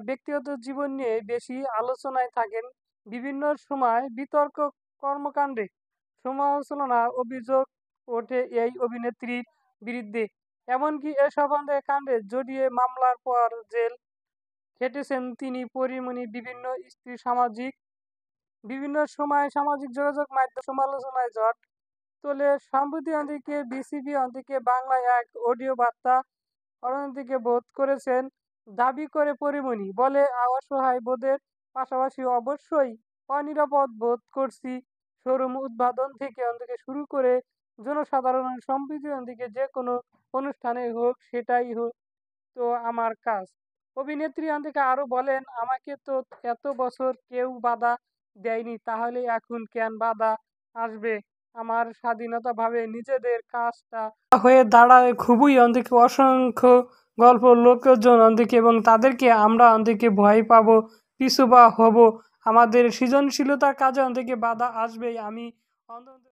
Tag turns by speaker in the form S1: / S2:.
S1: ব্যক্তিগত জীবন নিয়ে বেশি আলোচনায় থাকেন। বিভিন্ন সময় বিতর্ক কর্মকাণ্ডে সমালোচনার অভিযোগ ওঠে এই অভিনেত্রীর বিরুদ্ধে। এমনকি এসব কাণ্ডে জড়িয়ে মামলার পর জেল খেটেছেন তিনি। পরীমনি বিভিন্ন সময় সামাজিক যোগাযোগ মাধ্যম সমালোচনায় ঝড় তোলে। সম্প্রতি বিসিবি বাংলায় এক অডিও বার্তা বোধ করেছেন দাবি করে পরীমনি বলে, অসহায় বোধের পাশাপাশি অবশ্যই অনিরাপদ বোধ করছি। শোরুম উদ্বোধন থেকে শুরু করে জনসাধারণের সম্প্রীতি যে কোনো অনুষ্ঠানে হোক, সেটাই তো আমার কাজ। অভিনেত্রী আরো বলেন, আমাকে তো এত বছর কেউ বাধা দেয়নি, তাহলে এখন কেন বাধা আসবে? আমার স্বাধীনতা ভাবে নিজেদের কাজটা হয়ে দাঁড়ায় খুবই অসংখ্য গল্প লোকজন এবং তাদেরকে আমরা ভয় পাবো, পিছু বা হব, আমাদের সৃজনশীলতার কাজে বাধা আসবেই। আমি